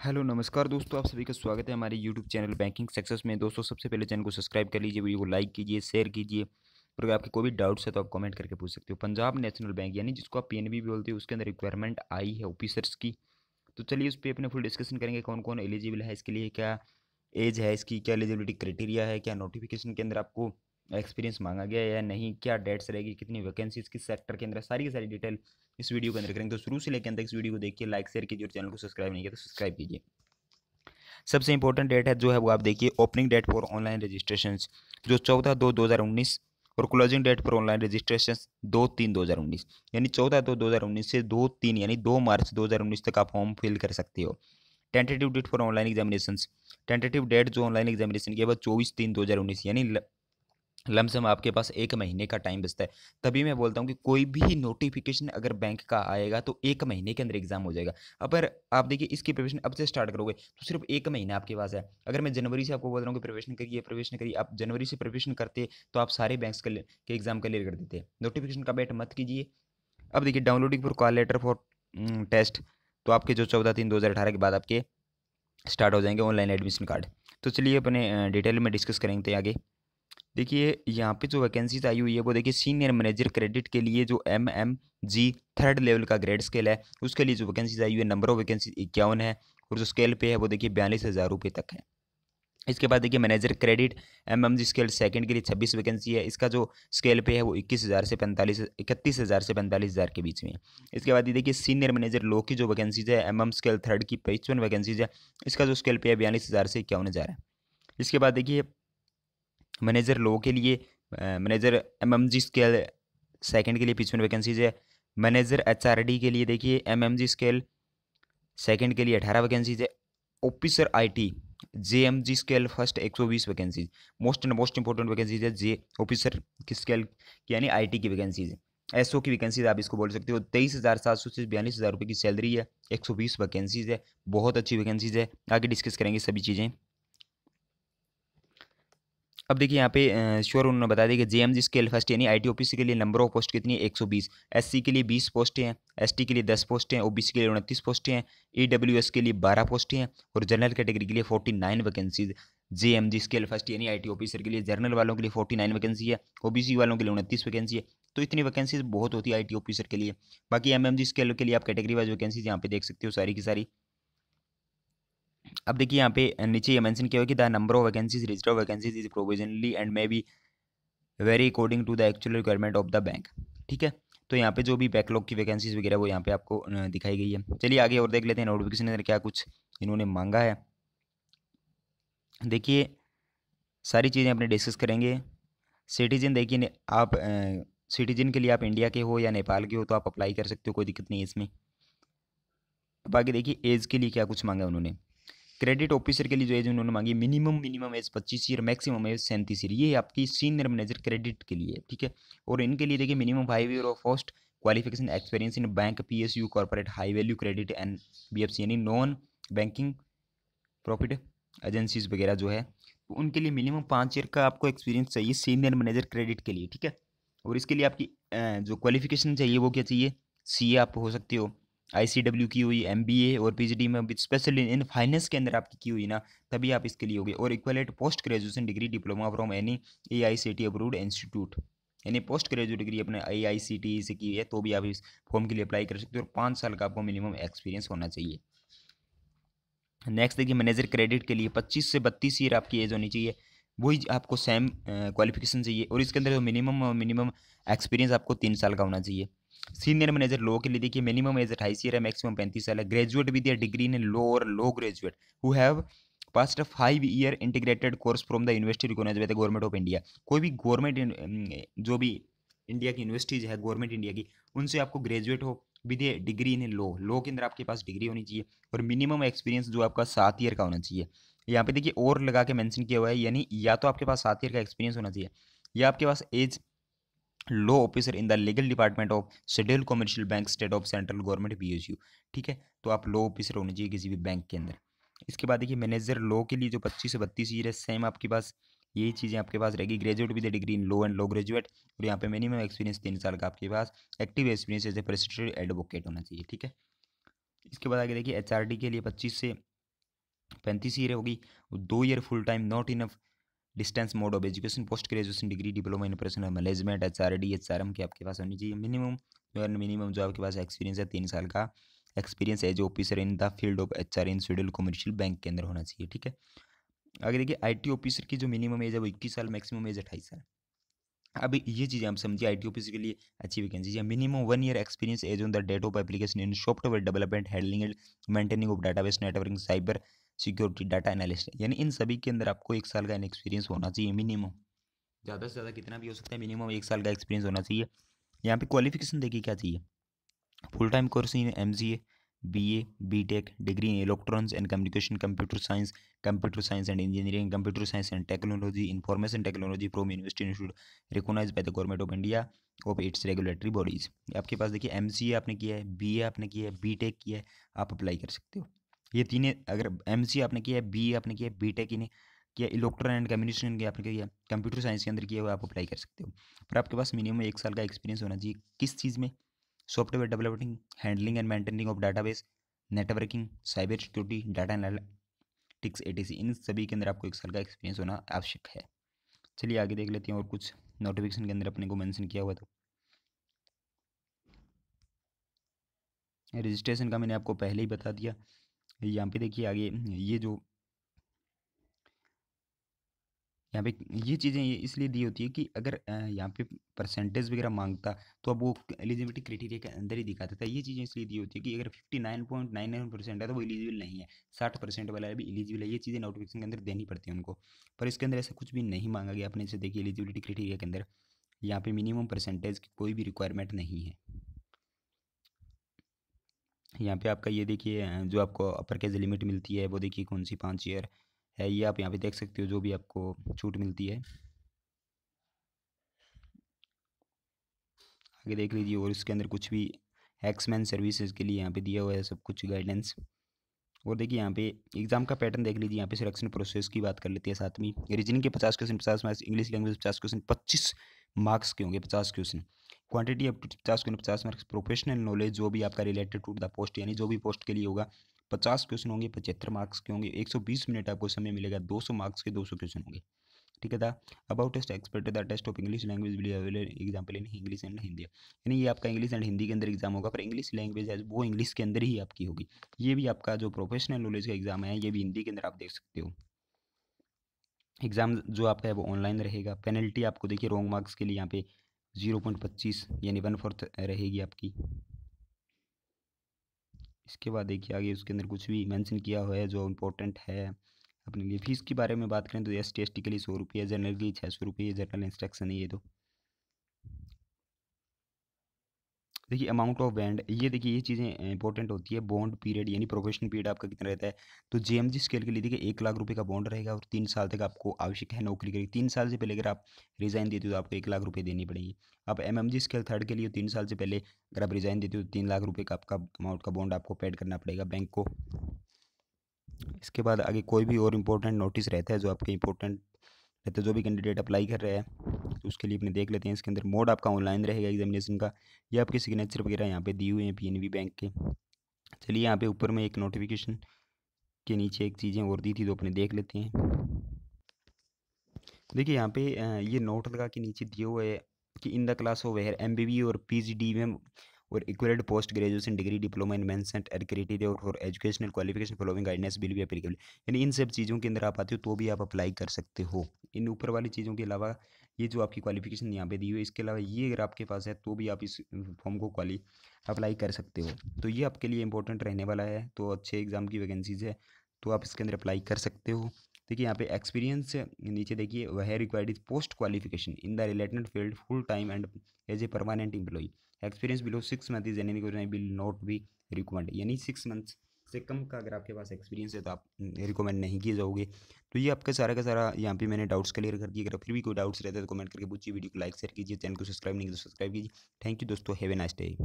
Hello नमस्कार दोस्तों, आप सभी का स्वागत है हमारे यूट्यूब चैनल बैंकिंग सक्सेस में। दोस्तों सबसे पहले चैनल को सब्सक्राइब कर लीजिए, वीडियो को लाइक कीजिए, शेयर कीजिए और अगर आपके कोई भी डाउट्स है तो आप कमेंट करके पूछ सकते हो। पंजाब नेशनल बैंक यानी जिसको आप पीएनबी भी बोलते हो, उसके अंदर रिक्वायरमेंट आई है ऑफिसर्स की। तो चलिए उस पर अपने फुल डिस्कशन करेंगे, कौन कौन एलिजिबल है इसके लिए, क्या एज है इसकी, क्या एलिजिबिलिटी क्राइटेरिया है, क्या नोटिफिकेशन के अंदर आपको एक्सपीरियंस मांगा गया है या नहीं, क्या डेट्स रहेगी, कितनी वैकेंसीज किस सेक्टर के अंदर, सारी की सारी डिटेल इस वीडियो के अंदर करेंगे। तो शुरू से लेकर अंत तक इस वीडियो को देखिए, लाइक शेयर कीजिए और चैनल को सब्सक्राइब नहीं किया तो सब्सक्राइब कीजिए। सबसे इंपॉर्टेंट डेट है जो है वो आप देखिए, opening date for online registration जो 14/2/2019 और closing date for online registration 2/3/2019, यानी 14/2/2019 से 2/3 यानी 2 मार्च 2019 तक आप फॉर्म फिल कर सकते हो। Tentative date for online examination, tentative date जो ऑनलाइन एग्जामिनेशन की है वो 24/3/2019 यानी लमसम आपके पास 1 महीने का टाइम बचता है। तभी मैं बोलता हूँ कि कोई भी नोटिफिकेशन अगर बैंक का आएगा तो 1 महीने के अंदर एग्जाम हो जाएगा। अगर आप देखिए इसकी प्रिपरेशन अब से स्टार्ट करोगे तो सिर्फ 1 महीना आपके पास है। अगर मैं जनवरी से आपको बोल रहा हूँ कि प्रिपरेशन करिए, आप जनवरी से प्रिपरेशन करते तो आप सारे बैंक्स के एग्जाम क्लियर कर देते। नोटिफिकेशन का वेट मत कीजिए। अब देखिए downloading for call letter for test, तो आपके जो 14/3/2018 के बाद आपके स्टार्ट हो जाएंगे ऑनलाइन एडमिशन कार्ड। तो चलिए अपने डिटेल में डिस्कस करेंगे आगे। देखिए यहाँ पे जो वैकेंसीज आई हुई है वो देखिए, सीनियर मैनेजर क्रेडिट के लिए जो MMG थर्ड लेवल का ग्रेड स्केल है उसके लिए जो वैकेंसीज आई हुई है, नंबर ऑफ वैकेंसी 51 है और जो स्केल पे है वो देखिए 42,000 रुपये तक है। इसके बाद देखिए manager credit MMG scale second के लिए 26 वैकेंसी है। इसका जो स्केल पे है वो 31,000 के बीच में है। इसके बाद ये देखिए सीनियर मैनेजर लो की जो वैकेंसीज है MM स्केल थर्ड की 55 वैकेंसीज है। इसका जो स्केल पे है 42,000 से 51,000 है। इसके बाद देखिए मैनेजर लो के लिए मैनेजर MMG स्केल सेकंड के लिए 55 वैकेंसीज है। मैनेजर HRD के लिए देखिए MMG स्केल सेकंड के लिए 18 वैकेंसीज है। Officer IT JMG scale first 120 vacancies. Most important vacancies है जे ऑफिसर की स्केल यानी IT की वैकेंसीज है। SO की वैकेंसीज आप इसको बोल सकते हो। 23,700 से 42,000 रुपये की सैलरी है। 120 वैकेंसीज है, बहुत अच्छी वैकेंसीज है। आगे डिस्कस करेंगे सभी चीज़ें। अब देखिए यहाँ पे श्योर उन्होंने बता दिया कि JMG स्केल फर्स्ट यानी IT ऑफिसर के लिए नंबर ऑफ पोस्ट कितनी है 120। SC के लिए 20 पोस्टें हैं, ST के लिए 10 पोस्टें हैं, OBC के लिए 29 पोस्टें हैं, EWS के लिए 12 पोस्टें हैं और जनरल कैटेगरी के लिए 49 वैकेंसीज। JMG स्केल फर्स्ट यानी IT ऑफिसर के लिए जनरल वालों के लिए 49 वैकेंसी है, OBC वालों के लिए 29 वैकेंसी है। तो इतनी वैकेंसीज बहुत होती है IT ऑफिसर के लिए। बाकी MMG स्केल के लिए आप कैटेगरी वाइज वैकेंसीज यहाँ पे देख सकते हो सारी की सारी। अब देखिए यहाँ पे नीचे ये मेंशन किया हुआ कि the number of vacancies register of vacancies is provisionally and may be vary according to the actual requirement of the bank. ठीक है, तो यहाँ पे जो भी बैकलॉग की वैकेंसीज वगैरह वो यहाँ पे आपको दिखाई गई है। चलिए आगे और देख लेते हैं नोटिफिकेशन के अंदर क्या कुछ इन्होंने मांगा है। देखिए सारी चीज़ें अपने डिस्कस करेंगे। सिटीजन देखिए आप सिटीजन के लिए आप इंडिया के हो या नेपाल के हो तो आप अप्लाई कर सकते हो, कोई दिक्कत नहीं है इसमें। अब आगे देखिए एज के लिए क्या कुछ मांगा उन्होंने। क्रेडिट ऑफिसर के लिए जो एज उन्होंने मांगी, minimum age 25 year, maximum age 37 year. ये आपकी सीनियर मैनेजर क्रेडिट के लिए, ठीक है। और इनके लिए देखिए minimum 5 year of post qualification experience in bank PSU corporate high value credit and BFC यानी नॉन बैंकिंग प्रॉफिट एजेंसीज वगैरह जो है, तो उनके लिए मिनिमम 5 ईयर का आपको एक्सपीरियंस चाहिए सीनियर मैनेजर क्रेडिट के लिए, ठीक है। और इसके लिए आपकी जो क्वालिफिकेशन चाहिए वो क्या चाहिए, CA आप हो सकते हो, ICW की हुई, MBA और PhD में विद स्पेशल इन फाइनेंस के अंदर आपकी की हुई ना, तभी आप इसके लिए होगे। और equivalent post graduation degree diploma from any AICTE approved institute, यानी पोस्ट ग्रेजुएट डिग्री अपने AICTE से की है तो भी आप इस फॉर्म के लिए अप्लाई कर सकते हो। और 5 साल का आपको मिनिमम एक्सपीरियंस होना चाहिए। नेक्स्ट देखिए मैनेजर क्रेडिट के लिए 25 से 32 ईयर आपकी एज होनी चाहिए, वही आपको सेम क्वालिफिकेशन चाहिए। और इसके अंदर जो मिनिमम एक्सपीरियंस आपको 3 साल का होना चाहिए। सीनियर मैनेजर लो के लिए देखिए मिनिमम एज 28 ईयर है, मैक्सिमम 35 साल है। Graduate with degree in law और law graduate who have passed 5 year integrated course from the university recognised by the government of India. कोई भी गवर्नमेंट जो भी इंडिया की यूनिवर्सिटीज है गवर्नमेंट इंडिया की, उनसे आपको ग्रेजुएट हो विद ए डिग्री इन लो के अंदर आपके पास डिग्री होनी चाहिए। और मिनिमम एक्सपीरियंस जो आपका 7 ईयर का होना चाहिए। यहाँ पे देखिए और लगा के मेंशन किया हुआ है, यानी या तो आपके पास 7 ईयर का एक्सपीरियंस होना चाहिए या आपके पास as law officer in the legal department of schedule commercial bank state of central government PSU। ठीक है, तो आप लो ऑफिसर होने चाहिए किसी भी बैंक के अंदर। इसके बाद देखिए मैनेजर लो के लिए जो 25 से 32 ईयर है, सेम आपके पास यही चीज़ें आपके पास रहेगी। Graduate with degree in law and law graduate, और यहाँ पे मिनिमम एक्सपीरियंस 3 साल का आपके पास active experience as a president advocate होना चाहिए, ठीक है। इसके बाद आगे देखिए HRD के लिए 25 से 35 ईयर होगी। 2 year full time not enough distance mode of education, post graduation degree, diploma in personal management, HRD HRM की आपके पास होनी चाहिए। मिनिमम जो आपके पास एक्सपीरियंस है 3 साल का experience as officer in the field of HR in schedule commercial bank के अंदर होना चाहिए। ठीक है, आगे देखिए IT ऑफिसर की जो मिनिमम एज है वो 21 साल, मैक्सिमम एज 28 साल। अब ये चीज़ें हम समझिए IT ऑफिसर के लिए अच्छी वैकेंसी है। Minimum 1 year experience as on the date of application in software development, handling and maintaining of database, networking, cyber security, data analyst, यानी इन सभी के अंदर आपको 1 साल का एक्सपीरियंस होना चाहिए मिनिमम। ज़्यादा से ज़्यादा कितना भी हो सकता है, मिनिमम 1 साल का एक्सपीरियंस होना चाहिए। यहाँ पे क्वालिफिकेशन देखिए क्या चाहिए। Full time course in MCA, BA, BTech, degree in electronics and communication, computer science and engineering, computer science and technology, information technology from university institute recognised by the government of India of its regulatory bodies. आपके पास देखिए MCA आपने किया है, BA आपने किया है, BTech किया है, आप अप्लाई कर सकते हो। ये तीनों, अगर MCA आपने किया है, BA आपने किया है, BTech इन्हें किया, इलेक्ट्रॉनिक एंड कम्युनिकेशन के आपने किया, कंप्यूटर साइंस के अंदर किया हुआ, आप अप्लाई कर सकते हो। पर आपके पास मिनिमम 1 साल का एक्सपीरियंस होना चाहिए। किस चीज़ में? Software developing, handling and maintaining of database, networking, cyber security, data analytics, ATC, इन सभी के अंदर आपको 1 साल का एक्सपीरियंस होना आवश्यक है। चलिए आगे देख लेते हैं और कुछ नोटिफिकेशन के अंदर अपने को मेंशन किया हुआ था। रजिस्ट्रेशन का मैंने आपको पहले ही बता दिया। यहाँ पे देखिए आगे ये जो यहाँ पे ये चीज़ें ये इसलिए दी होती है कि अगर यहाँ पे परसेंटेज वगैरह मांगता तो अब वो एलिजिबिलिटी क्राइटेरिया के अंदर ही दिखाता था। ये चीज़ें इसलिए दी होती है कि अगर 59.99% है तो वो एलिजिबल नहीं है, 60% वाला भी एलिजिबल है। ये चीज़ें नोटिफिकेशन के अंदर देनी पड़ती है उनको, पर इसके अंदर ऐसा कुछ भी नहीं मांगा गया अपने से। देखिए एलिजिबिलिटी क्राइटेरिया के अंदर यहाँ पे मिनिमम परसेंटेज की कोई भी रिक्वायरमेंट नहीं है। यहाँ पे आपका ये देखिए जो आपको अपर केज लिमिट मिलती है वो देखिए कौन सी 5 ईयर है, ये आप यहाँ पे देख सकते हो जो भी आपको छूट मिलती है, आगे देख लीजिए। और इसके अंदर कुछ भी एक्समैन सर्विसेज के लिए यहाँ पे दिया हुआ है सब कुछ गाइडेंस। और देखिए यहाँ पे एग्जाम का पैटर्न देख लीजिए। यहाँ पे सिलेक्शन प्रोसेस की बात कर लेते हैं साथ में। रीजनिंग के 50 question 50 marks, English language 50 question 25 marks के होंगे, 50 question. Quantity up to 50 question 50 marks. Professional knowledge जो भी आपका रिलेटेड टू द पोस्ट, यानी जो भी पोस्ट के लिए होगा 50 क्वेश्चन होंगे, 75 मार्क्स के होंगे, 120 मिनट आपको समय मिलेगा, 200 मार्क्स के 200 क्वेश्चन होंगे। ठीक है था। About test expected the test of English language will available example in English and Hindi, यानी ये आपका इंग्लिश एंड हिंदी के अंदर एग्जाम होगा, पर इंग्लिश लैंग्वेज है वो इंग्लिश के अंदर ही आपकी होगी। ये भी आपका जो प्रोफेशनल नॉलेज का एग्जाम है ये भी हिंदी के अंदर आप देख सकते हो। एग्जाम जो आपका है वो ऑनलाइन रहेगा। पेनल्टी आपको देखिए रॉन्ग मार्क्स के लिए यहाँ पे 0.25 यानी 1/4 रहेगी आपकी। इसके बाद देखिए आगे उसके अंदर कुछ भी मेंशन किया हुआ है जो इम्पोर्टेंट है अपने लिए। फीस के बारे में बात करें तो ST ST के लिए 100 रुपये, जनरल के लिए 600 रुपये, जनरल इंस्ट्रक्शन है ये। तो देखिए अमाउंट ऑफ बैंड, ये देखिए ये चीज़ें इंपॉर्टेंट होती है। बॉन्ड पीरियड यानी प्रोबेशन पीरियड आपका कितना रहता है, तो JMG स्केल के लिए देखिए 1 लाख रुपए का बॉन्ड रहेगा और 3 साल तक आपको आवश्यक है नौकरी करेगी। 3 साल से पहले अगर आप रिजाइन देते हो तो आपको 1 लाख रुपए देनी पड़ेगी। अब MMG स्केल थर्ड के लिए 3 साल से पहले अगर आप रिजाइन देते हो तो 3 लाख रुपए का आपका अमाउंट का बॉन्ड आपको पेड करना पड़ेगा बैंक को। इसके बाद आगे कोई भी और इम्पोर्टेंट नोटिस रहता है जो आपके इंपॉर्टेंट रहता है, जो भी कैंडिडेट अप्लाई कर रहे हैं तो उसके लिए अपने देख लेते हैं। इसके अंदर मोड आपका ऑनलाइन रहेगा एग्जामिनेशन का, ये आपके सिग्नेचर वगैरह यहाँ पे दिए हुए हैं PNB बैंक के। चलिए यहाँ पे ऊपर में एक नोटिफिकेशन के नीचे एक चीज़ें और दी थी तो अपने देख लेते हैं। देखिए यहाँ पे ये नोट लगा के नीचे दिए हुए है कि in the class of where MBB और PGD में और equivalent post graduation degree diploma in mentioned criteria और for educational qualification following guidance will be applicable, यानी इन सब चीज़ों के अंदर आप आते हो तो भी आप अप्लाई कर सकते हो। इन ऊपर वाली चीज़ों के अलावा ये जो आपकी क्वालिफिकेशन यहाँ पे दी हुई है इसके अलावा ये अगर आपके पास है तो भी आप इस फॉर्म को अप्लाई कर सकते हो। तो ये आपके लिए इंपॉर्टेंट रहने वाला है। तो अच्छे एग्जाम की वैकेंसीज है तो आप इसके अंदर अप्लाई कर सकते हो। देखिए यहाँ पे एक्सपीरियंस नीचे देखिए वह required is post qualification in the related field full time and as a permanent employee, experience below 6 month is any will not be recommend, यानी 6 मंथ्स से कम का अगर आपके पास एक्सपीरियंस है तो आप रिकमेंड नहीं किए जाओगे। तो ये आपका सारा का सारा यहाँ पे मैंने डाउट्स क्लियर कर दिए। अगर फिर भी कोई डाउट्स रहता है तो कमेंट करके पूछिए, वीडियो को लाइक शेयर कीजिए, चैनल को सब्सक्राइब नहीं तो सब्सक्राइब कीजिए। थैंक यू दोस्तों, हैव ए नाइस डे।